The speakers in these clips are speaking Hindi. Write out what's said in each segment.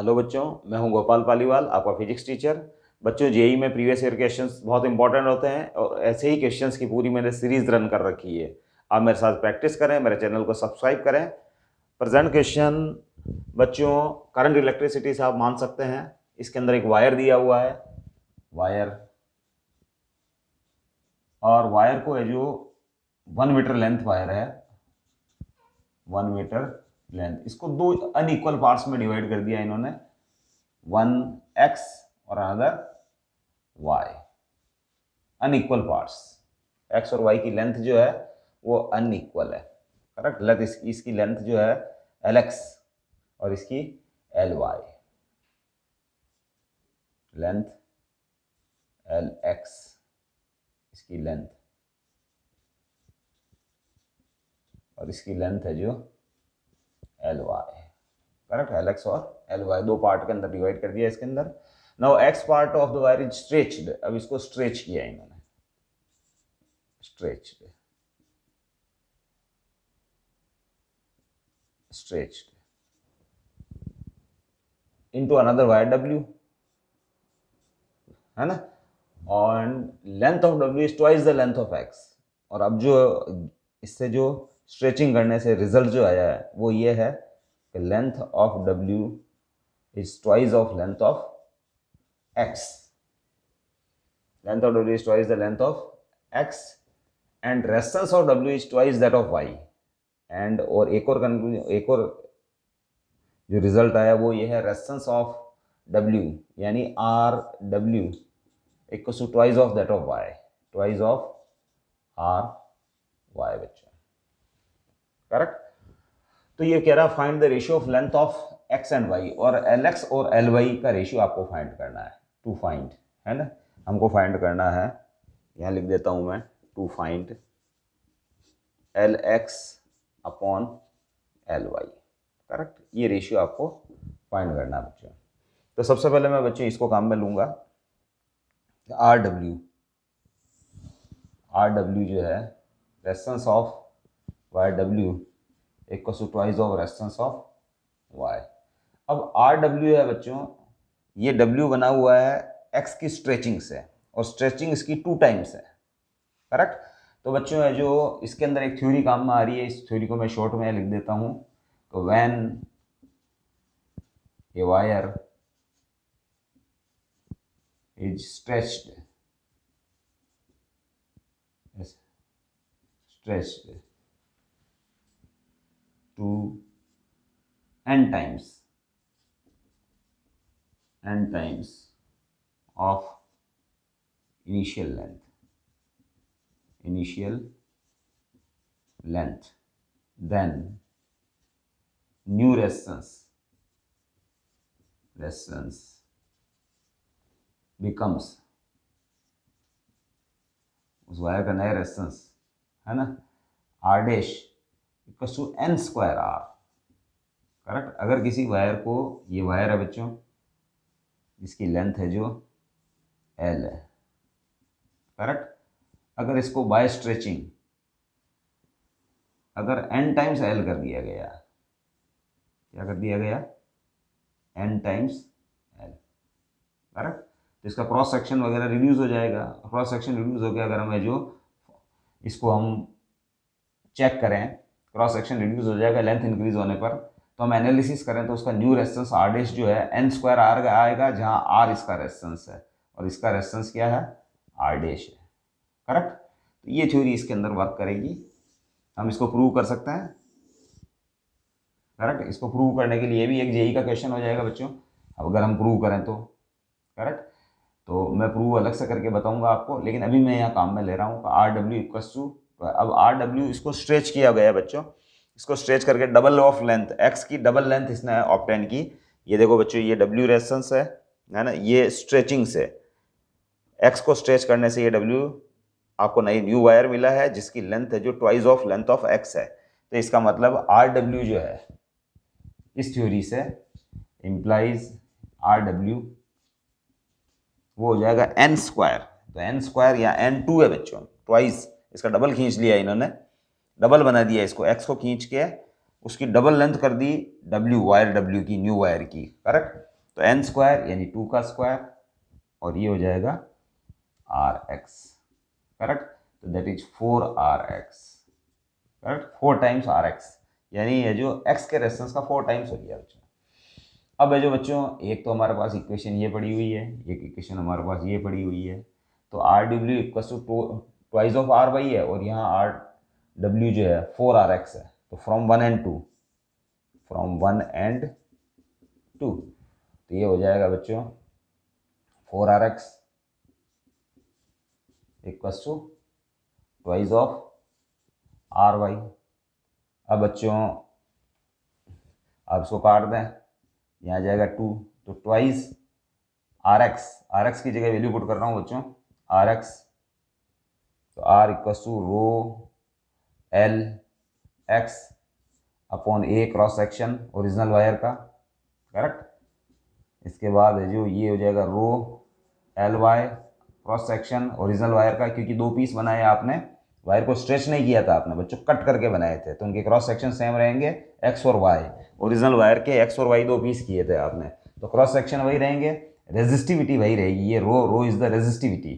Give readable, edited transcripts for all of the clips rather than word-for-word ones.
हेलो बच्चों, मैं हूं गोपाल पालीवाल, आपका फिजिक्स टीचर। बच्चों, जेई में प्रीवियस ईयर क्वेश्चंस बहुत इंपॉर्टेंट होते हैं और ऐसे ही क्वेश्चंस की पूरी मैंने सीरीज रन कर रखी है। आप मेरे साथ प्रैक्टिस करें, मेरे चैनल को सब्सक्राइब करें। प्रेजेंट क्वेश्चन बच्चों, करंट इलेक्ट्रिसिटी से आप मान सकते हैं। इसके अंदर एक वायर दिया हुआ है, वायर, और वायर को है जो 1 मीटर लेंथ वायर है, 1 मीटर लेंथ, इसको दो अनइक्वल पार्ट्स में डिवाइड कर दिया इन्होंने, वन एक्स और another Y, unequal parts. X और वाई की लेंथ जो है वो अनइक्वल है, करेक्ट। लेंथ इसकी लेंथ जो है एल एक्स और इसकी L Y, length L X, इसकी लेंथ, और इसकी लेंथ है जो L Y, correct. L X और एल वाई दो पार्ट के अंदर डिवाइड कर दिया इसके अंदर। Now X part of the wire is stretched, अब इसको स्ट्रेच किया इन्होंने, stretched, stretched into another wire W, है ना। और length of W is twice the length of X. और अब जो इससे जो स्ट्रेचिंग करने से रिजल्ट जो आया है वो ये है कि length of W is twice of length of X, length of W is twice the length of X, and resistance of W is twice that of Y. And और एक और कंक्लूजन, एक और जो रिजल्ट आया वो ये है, रेजिस्टेंस ऑफ डब्ल्यू यानी R W equal to twice of that of Y, twice of R Y बच्चों, करेक्ट। तो ये कह रहा है find the ratio of length of X and Y, और एल एक्स और एल वाई का रेशियो आपको फाइंड करना है, टू फाइंड, है ना। हमको फाइंड करना है, यहाँ लिख देता हूँ मैं, to find L X upon L Y, correct. ये रेशियो आपको फाइंड करना है बच्चों। तो सबसे पहले मैं बच्चों इसको काम में लूँगा, आर डब्ल्यू, आर डब्ल्यू जो है resistance of Y W equal to twice of resistance of Y. अब आर डब्ल्यू है बच्चों, ये डब्ल्यू बना हुआ है एक्स की स्ट्रेचिंग से, और स्ट्रेचिंग इसकी 2 टाइम्स है, करेक्ट। तो बच्चों है जो इसके अंदर एक थ्योरी काम में आ रही है, इस थ्योरी को मैं शॉर्ट में लिख देता हूँ। तो when a wire is stretched, stretched to n times of initial length, then new resistance becomes, उस वायर का नया रेजिस्टेंस है ना, R dash equal to N square R, correct. अगर किसी वायर को, ये वायर है बच्चों जिसकी लेंथ है जो एल है, करेक्ट। अगर इसको बाय स्ट्रेचिंग अगर एन टाइम्स एल कर दिया गया, क्या कर दिया गया, एन टाइम्स एल, करेक्ट। तो इसका क्रॉस सेक्शन वगैरह रिड्यूस हो जाएगा। क्रॉस सेक्शन रिड्यूस हो गया, अगर हमें जो इसको हम चेक करें, क्रॉस सेक्शन रिड्यूस हो जाएगा लेंथ इंक्रीज होने पर। तो हम एनालिसिस करें तो उसका न्यू रेजिस्टेंस आर डैश जो है एन स्क्वायर आर आएगा, जहां आर इसका रेजिस्टेंस है और इसका रेजिस्टेंस क्या है, आर डैश है, करेक्ट। तो ये थ्योरी इसके अंदर वर्क करेगी, हम इसको प्रूव कर सकते हैं, करेक्ट। इसको प्रूव करने के लिए भी एक जेई का क्वेश्चन हो जाएगा बच्चों, अगर हम प्रूव करें तो, करेक्ट। तो मैं प्रूव अलग से करके बताऊंगा आपको, लेकिन अभी मैं यहाँ काम में ले रहा हूँ आर डब्ल्यू इक्वल्स टू, अब आर डब्ल्यू इसको स्ट्रेच किया गया है बच्चों, इसको स्ट्रेच करके डबल ऑफ लेंथ, एक्स की डबल लेंथ इसने ऑब्टेन की। ये देखो बच्चों, ये डब्ल्यू रेजिस्टेंस है ना, ये स्ट्रेचिंग से एक्स को स्ट्रेच करने से ये डब्ल्यू आपको नई न्यू वायर मिला है जिसकी लेंथ है जो twice of length of x है। तो इसका मतलब आर डब्ल्यू जो है इस थ्योरी से इंप्लाइज आर डब्ल्यू वो हो जाएगा एन स्क्वायर। तो एन स्क्वायर या एन टू है बच्चों, ट्वाइस, इसका डबल खींच लिया इन्होंने, डबल बना दिया इसको, एक्स को खींच के उसकी डबल लेंथ कर दी W, वायर W की, न्यू वायर की, करेक्ट। तो n स्क्वायर यानी 2 का स्क्वायर, और ये हो जाएगा Rx, करेक्ट। तो that is 4Rx, correct, 4 times Rx, यानी ये जो x के रेजिस्टेंस का 4 टाइम्स हो गया बच्चों। अब है जो बच्चों, एक तो हमारे पास इक्वेशन ये पड़ी हुई है, एक इक्वेशन हमारे पास ये पड़ी हुई है, तो RW equal to twice of R Y है, और यहाँ RW जो है 4Rx है। तो फ्रॉम 1 एंड 2, फ्रॉम 1 एंड 2, तो ये हो जाएगा बच्चों 4Rx equal to twice of R Y. अब बच्चों आप इसको काट दें, यहाँ जाएगा 2, तो ट्वाइस RX की जगह वैल्यू पुट कर रहा हूँ बच्चों, RX, तो R equal to rho L X upon A cross section original wire का, करेक्ट। इसके बाद है जो ये हो जाएगा rho LY cross section original wire का, क्योंकि 2 पीस बनाए आपने, वायर को स्ट्रेच नहीं किया था आपने बच्चों, कट करके बनाए थे, तो उनके क्रॉस सेक्शन सेम रहेंगे, X और Y, ओरिजिनल वायर के X और Y 2 पीस किए थे आपने, तो क्रॉस सेक्शन वही रहेंगे, रेजिस्टिविटी वही रहेगी, ये rho is the resistivity,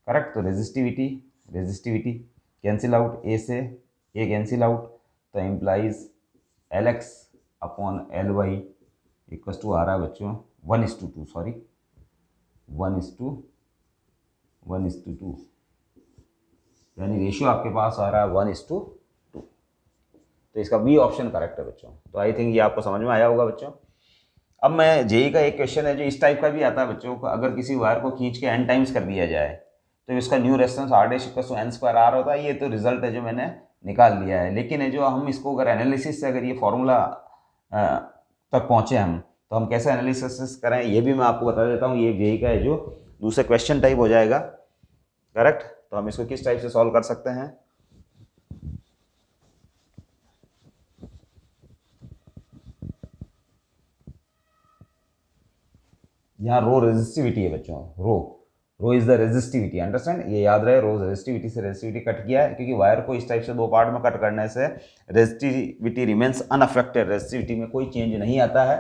correct. तो रेजिस्टिविटी कैंसिल आउट, ए से ए कैंसिल आउट, तो implies LX upon LY equal to आ रहा है बच्चों 1:2, सॉरी 1:2, यानी रेशियो आपके पास आ रहा है 1:2, तो इसका बी ऑप्शन करेक्ट है बच्चों। तो आई थिंक ये आपको समझ में आया होगा बच्चों। अब मैं जेई का एक क्वेश्चन है जो इस टाइप का भी आता है बच्चों को, अगर किसी वायर को खींच के n टाइम्स कर दिया जाए तो इसका new resistance R dash equal to n square R होता है। ये तो रिजल्ट है जो मैंने निकाल लिया है, लेकिन है जो हम इसको अगर एनालिसिस से अगर ये फॉर्मूला तक पहुँचे हम, तो हम कैसे एनालिसिस करें ये भी मैं आपको बता देता हूँ। ये जेई का है जो दूसरे क्वेश्चन टाइप हो जाएगा, करेक्ट। तो हम इसको किस टाइप से सॉल्व कर सकते हैं, यहाँ रो रेजिस्टिविटी है बच्चों, रो इज द रेजिस्टिविटी, अंडरस्टैंड, ये याद रहे, रो रेजिस्टिविटी से रेजिस्टिविटी कट किया है, क्योंकि वायर को इस टाइप से 2 पार्ट में कट करने से रेजिस्टिविटी रिमेन्स अनअफेक्टेड, रेजिस्टिविटी में कोई चेंज नहीं आता है।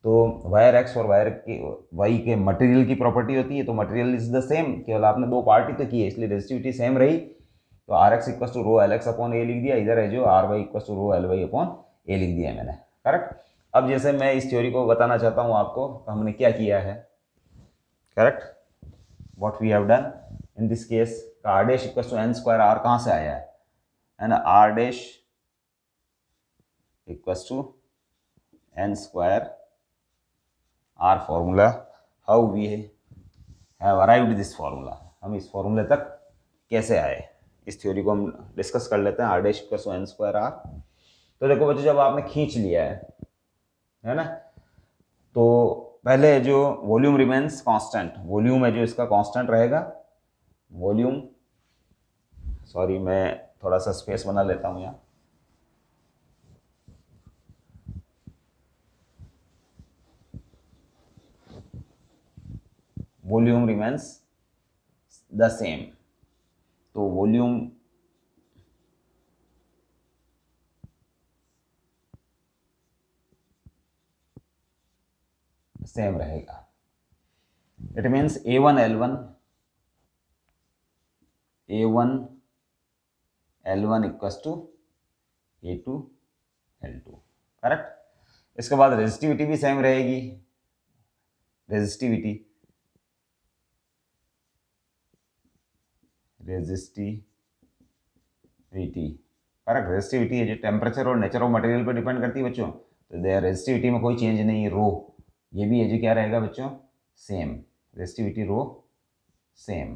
तो वायर एक्स और वायर के वाई के मटेरियल की प्रॉपर्टी होती है, तो मटेरियल इज द सेम, केवल आपने 2 पार्ट ही तो की है, इसलिए रेजिस्टिविटी सेम रही। तो R X equal to rho L X upon A लिख दिया, इधर है जो R Y equal to rho L Y upon A लिख दिया मैंने, करेक्ट। अब जैसे मैं इस थ्योरी को बताना चाहता हूँ आपको, तो हमने क्या किया है, correct, what we have done in this case, R dash equal to N square, R कहाँ से आया है ना, R dash equal to N square, R formula, how we have arrived this formula, हम इस फॉर्मूले तक कैसे आए, इस थ्योरी को हम डिस्कस कर लेते हैं। R dash equal to N square R, तो देखो बच्चों, जब आपने खींच लिया है ना, तो पहले जो वॉल्यूम रिमेन्स कांस्टेंट, वॉल्यूम है जो इसका कांस्टेंट रहेगा, वॉल्यूम, सॉरी मैं थोड़ा सा स्पेस बना लेता हूँ यहाँ, वॉल्यूम रिमेन्स द सेम, तो वॉल्यूम सेम रहेगा, it means A1 L1 equals to A2 L2, correct. इसके बाद रेजिस्टिविटी भी सेम रहेगी, रेजिस्टिविटी करेक्ट, रेजिस्टिविटी है जो टेम्परेचर और नेचर ऑफ मटेरियल पर डिपेंड करती है बच्चों, तो रेजिस्टिविटी में कोई चेंज नहीं है, रो ये भी है जो क्या रहेगा बच्चों, सेम, रेजिस्टिविटी रो सेम,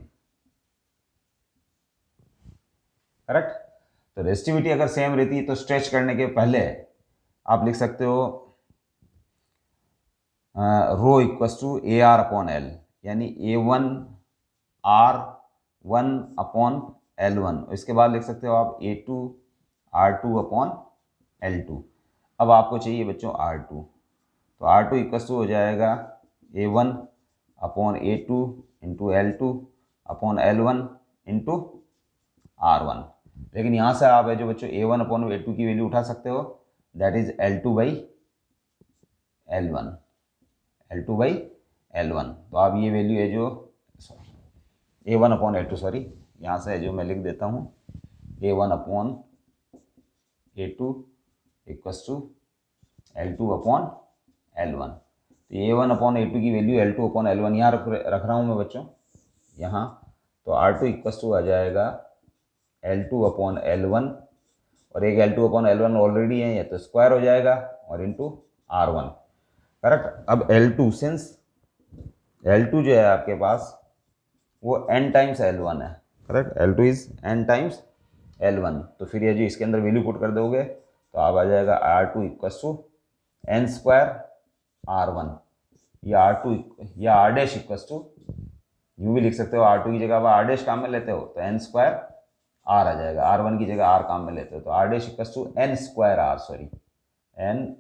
करेक्ट। तो रेजिस्टिविटी अगर सेम रहती है तो स्ट्रेच करने के पहले आप लिख सकते हो rho equals to A R upon L, यानी A1 R1 अपॉन L1, इसके बाद लिख सकते हो आप A2 R2 अपॉन L2। अब आपको चाहिए बच्चों R2, तो R2 इक्वल्स टू हो जाएगा A1 upon A2 into L2 upon L1 into R1। लेकिन यहाँ से आप है जो बच्चों A1 अपॉन A2 की वैल्यू उठा सकते हो, दैट इज L2/L1, L2/L1। तो अब ये वैल्यू है जो A1/A2, सॉरी यहाँ से है जो मैं लिख देता हूँ A1/A2 इक्वस टू L2/L1। तो A1/A2 की वैल्यू L2/L1 यहाँ रख रहा हूँ मैं बच्चों यहाँ। तो R2 इक्वस टू आ जाएगा L2/L1, और एक L2/L1 ऑलरेडी है, ये तो स्क्वायर हो जाएगा और इंटू R1, करेक्ट। अब L2, सिंस L2 जो है आपके पास वो n टाइम्स L1 है, correct. L2 is n times L1। तो फिर ये जो इसके अंदर वैल्यू पुट कर दोगे तो आप आ जाएगा R2 equals to n² R1, या R2 या R डैश इक्वस टू, यूँ भी लिख सकते हो, R2 की जगह आप R डैश काम में लेते हो तो n² R आ जाएगा, R1 की जगह R काम में लेते हो तो R dash equals to n² R, sorry n²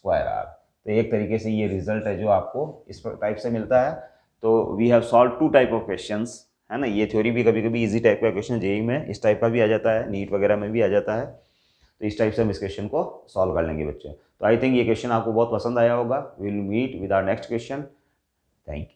R। तो एक तरीके से ये रिजल्ट है जो आपको इस टाइप से मिलता है। तो we have solve 2 type of questions, है ना। ये थ्योरी भी कभी कभी इजी टाइप का क्वेश्चन जेईई में इस टाइप का भी आ जाता है, नीट वगैरह में भी आ जाता है। तो इस टाइप से हम इस क्वेश्चन को सॉल्व कर लेंगे बच्चे। तो आई थिंक ये क्वेश्चन आपको बहुत पसंद आया होगा। We will meet with our next question. Thank you.